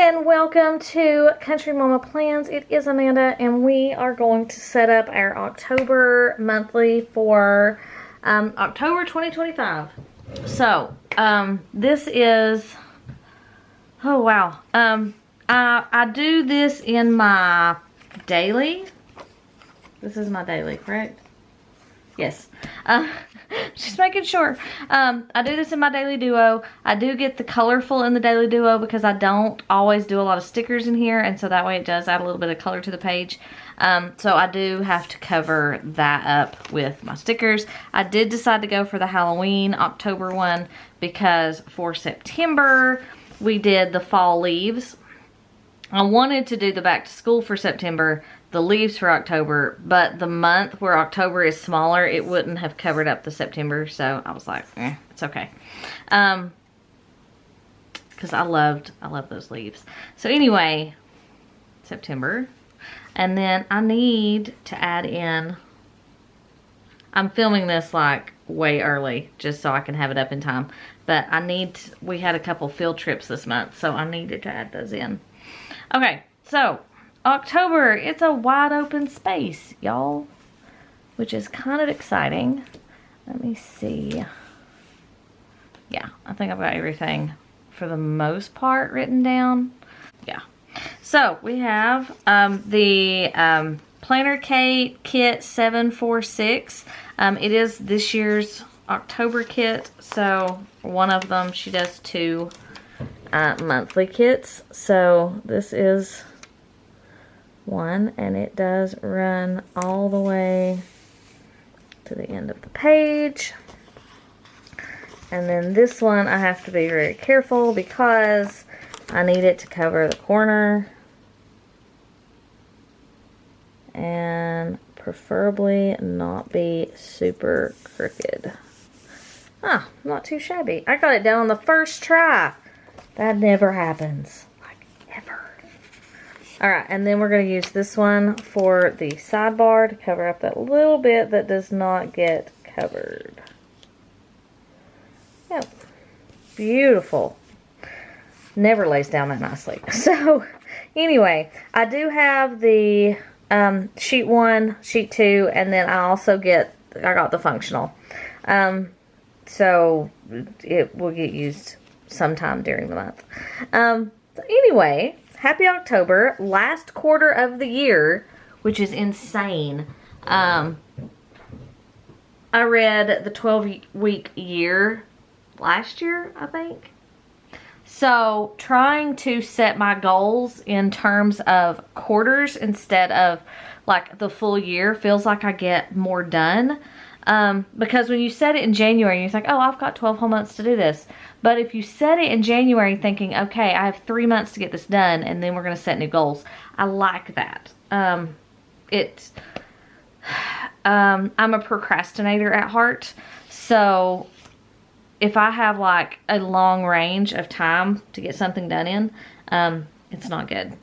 and welcome to Country Mama Plans. It is Amanda, and we are going to set up our October monthly for October 2025. So, this is, oh wow, I do this in my daily. This is my daily, correct? Yes. Just making sure. I do this in my daily duo. I do get the colorful in the daily duo because I don't always do a lot of stickers in here, and so that way it does add a little bit of color to the page. So I do have to cover that up with my stickers. I did decide to go for the Halloween October one because for September we did the fall leaves. I wanted to do the back to school for September, the leaves for October, but the month where October is smaller, it wouldn't have covered up the September, so I was like, it's okay. Because I love those leaves. So anyway, September, and then I need to add in, I'm filming this like way early, just so I can have it up in time, but we had a couple field trips this month, so I needed to add those in. Okay, so October, it's a wide open space, y'all, which is kind of exciting. Let me see. Yeah, I think I've got everything for the most part written down. Yeah. So we have the Planner Kit 746. It is this year's October kit, so one of them, she does two monthly kits. So this is one, and it does run all the way to the end of the page. And then this one I have to be very careful because I need it to cover the corner and preferably not be super crooked. Ah, not too shabby. I got it done on the first try. That never happens. Like, ever. Alright, and then we're going to use this one for the sidebar to cover up that little bit that does not get covered. Yep. Beautiful. Never lays down that nicely. So, anyway, I do have the sheet 1, sheet 2, and then I got the functional. So, it will get used sometime during the month. So anyway, happy October, last quarter of the year, which is insane. I read the 12-week year last year, I think. So trying to set my goals in terms of quarters instead of like the full year feels like I get more done. Because when you set it in January, you think, oh, I've got 12 whole months to do this. But if you set it in January thinking, okay, I have 3 months to get this done, and then we're going to set new goals, I like that. I'm a procrastinator at heart. So if I have like a long range of time to get something done in, it's not good.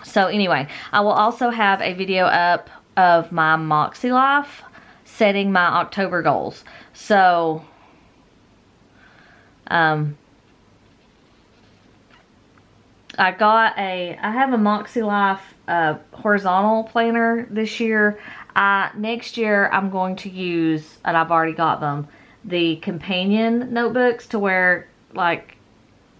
So anyway, I will also have a video up of my Moxie Life setting my October goals. So I have a Moxie Life horizontal planner this year. Next year I'm going to use, and I've already got them, the companion notebooks to where like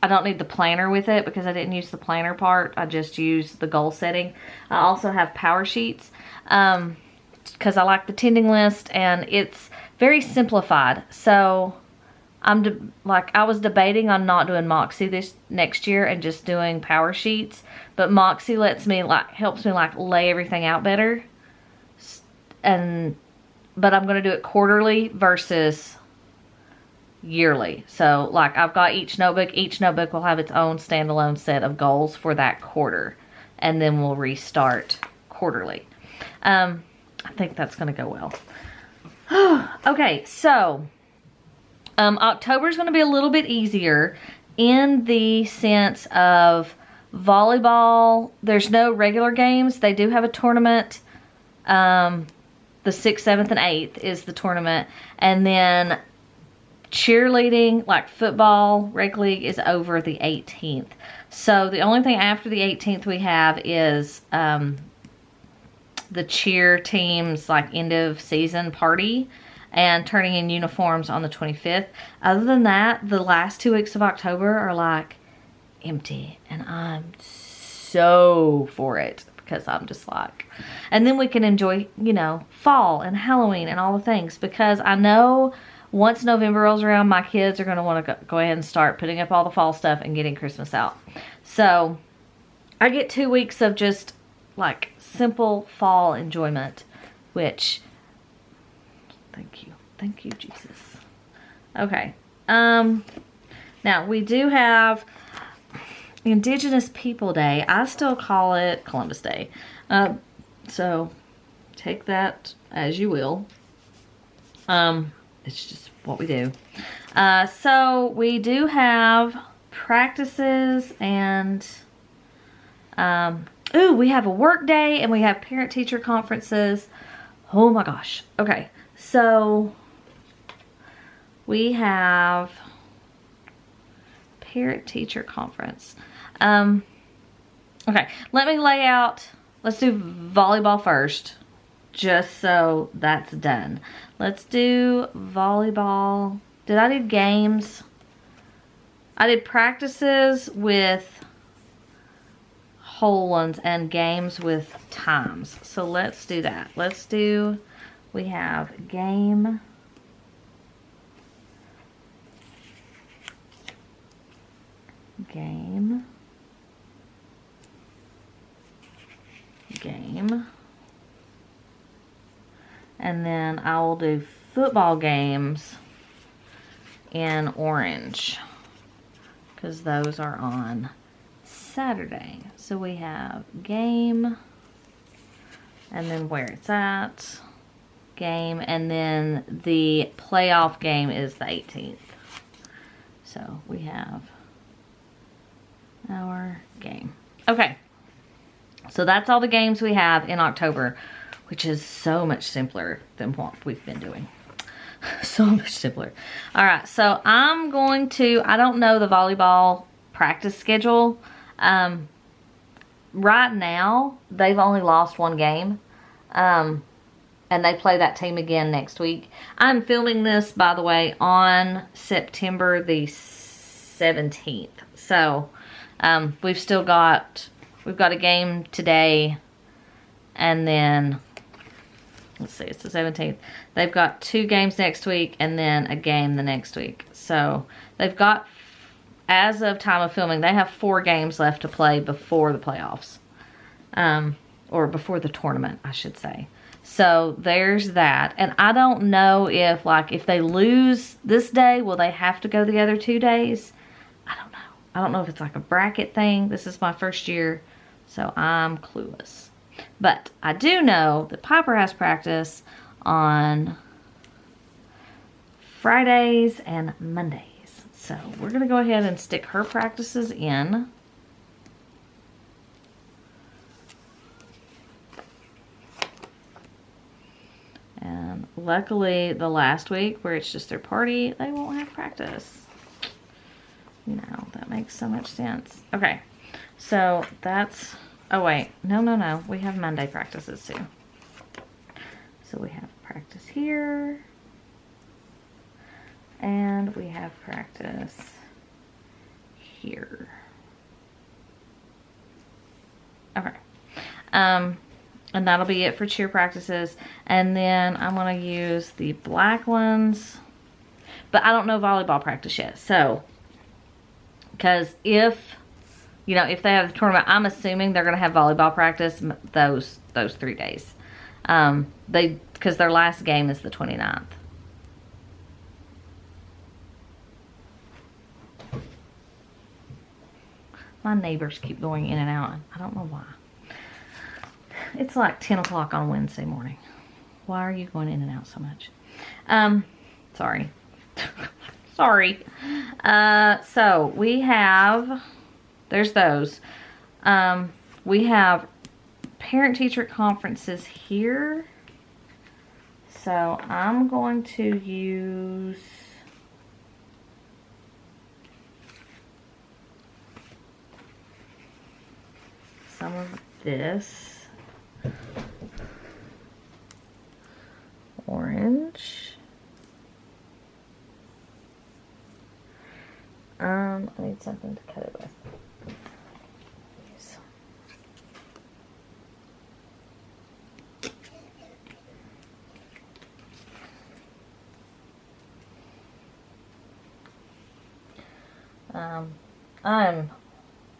I don't need the planner with it because I didn't use the planner part. I just used the goal setting. I also have power sheets because I like the tending list, and it's very simplified. So I was debating on not doing Moxie this next year and just doing power sheets, but Moxie helps me lay everything out better. But I'm going to do it quarterly versus yearly. So like I've got each notebook will have its own standalone set of goals for that quarter, and then we'll restart quarterly. I think that's going to go well. Okay, so October is going to be a little bit easier in the sense of volleyball. There's no regular games. They do have a tournament. The 6th, 7th, and 8th is the tournament. And then cheerleading, like football, rec league, is over the 18th. So the only thing after the 18th we have is the cheer team's like end of season party and turning in uniforms on the 25th. Other than that, the last 2 weeks of October are like empty, and I'm so for it because I'm just like, and then we can enjoy, you know, fall and Halloween and all the things, because I know once November rolls around, my kids are going to want to go ahead and start putting up all the fall stuff and getting Christmas out. So I get 2 weeks of just like simple fall enjoyment, which, thank you, Jesus. Okay. Now we do have Indigenous People Day. I still call it Columbus Day. So take that as you will. It's just what we do. So we do have practices and, we have a work day and we have parent-teacher conferences. Oh my gosh. Okay. So we have parent-teacher conference. Okay, let me lay out, let's do volleyball first, just so that's done. Let's do volleyball. Did I do games? I did practices with whole ones and games with times. So let's do that. Let's do, we have game, game, and then I will do football games in orange because those are on Saturday. So we have game, and then where it's at, game, and then the playoff game is the 18th. So we have our game. Okay. So that's all the games we have in October, which is so much simpler than what we've been doing. So much simpler. All right. So I'm going to, I don't know the volleyball practice schedule. Right now, they've only lost 1 game. And they play that team again next week. I'm filming this, by the way, on September the 17th. So, we've got a game today, and then, let's see, it's the 17th. They've got 2 games next week, and then a game the next week. So, they've got, as of time of filming, they have 4 games left to play before the playoffs. Or before the tournament, I should say. So, there's that. And I don't know if they lose this day, will they have to go the other 2 days? I don't know. I don't know if it's like a bracket thing. This is my first year, so I'm clueless. But I do know that Piper has practice on Fridays and Mondays. So we're going to go ahead and stick her practices in. And luckily the last week where it's just their party, they won't have practice. You know, that makes so much sense. Okay, so that's, oh wait, no, we have Monday practices too. So we have practice here, and we have practice here. Okay, and that'll be it for cheer practices. And then I'm gonna use the black ones, but I don't know volleyball practice yet, so. Because if they have the tournament, I'm assuming they're going to have volleyball practice those 3 days. Because their last game is the 29th. My neighbors keep going in and out. I don't know why. It's like 10 o'clock on Wednesday morning. Why are you going in and out so much? Sorry. Sorry. So we have, there's those. We have parent-teacher conferences here. So I'm going to use, this orange. I need something to cut it with.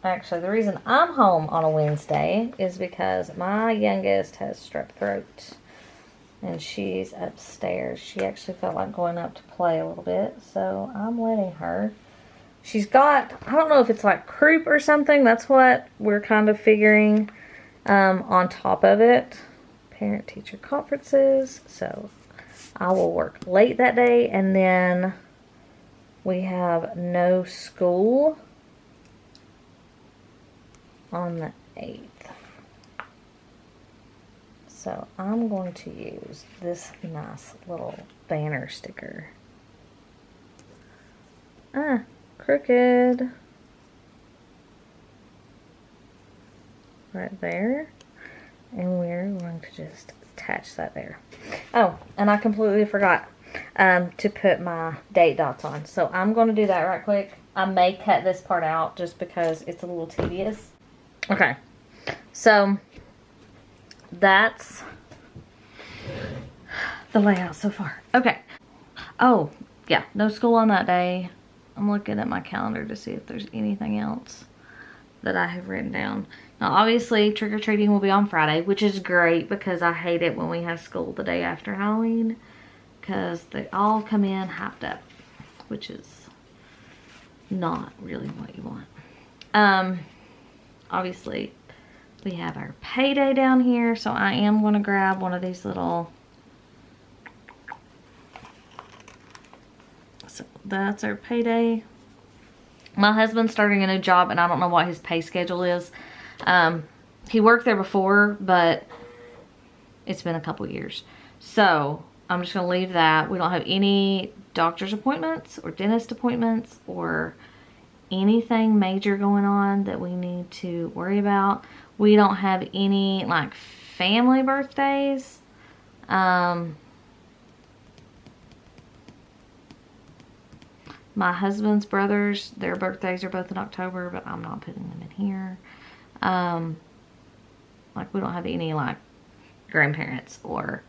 Actually, the reason I'm home on a Wednesday is because my youngest has strep throat and she's upstairs. She actually felt like going up to play a little bit, so I'm letting her. She's got, I don't know if it's like croup or something. That's what we're kind of figuring on top of it. Parent-teacher conferences, so I will work late that day, and then we have no school on the 8th. So I'm going to use this nice little banner sticker. Crooked. Right there. And we're going to just attach that there. Oh, and I completely forgot to put my date dots on. So I'm going to do that right quick. I may cut this part out just because it's a little tedious. Okay, so that's the layout so far. Okay. Oh, yeah, no school on that day. I'm looking at my calendar to see if there's anything else that I have written down. Now, obviously, trick-or-treating will be on Friday, which is great because I hate it when we have school the day after Halloween because they all come in hyped up, which is not really what you want. Obviously, we have our payday down here, so I am going to grab one of these little... So that's our payday. My husband's starting a new job, and I don't know what his pay schedule is. He worked there before, but it's been a couple years. So I'm just going to leave that. We don't have any doctor's appointments or dentist appointments or anything major going on that we need to worry about. We don't have any like family birthdays. My husband's brothers, their birthdays are both in October, but I'm not putting them in here. Like we don't have any like grandparents or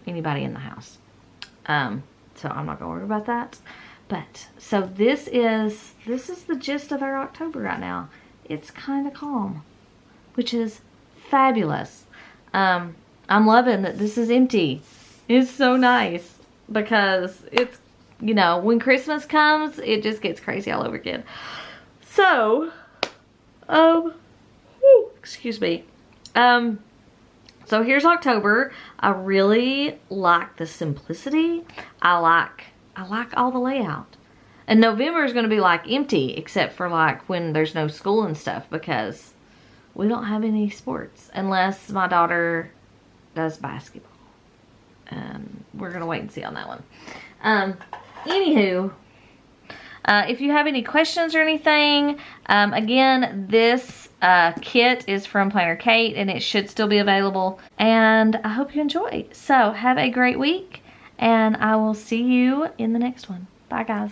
anybody in the house. So I'm not gonna worry about that. But so this is the gist of our October right now. It's kind of calm, which is fabulous. I'm loving that this is empty. It's so nice because it's, you know, when Christmas comes, it just gets crazy all over again. So, excuse me. So here's October. I really like the simplicity. I like all the layout. And November is going to be like empty except for like when there's no school and stuff because we don't have any sports unless my daughter does basketball. We're going to wait and see on that one. Anywho, if you have any questions or anything, again, this kit is from Planner Kate and it should still be available. And I hope you enjoy. So have a great week and I will see you in the next one. Bye guys.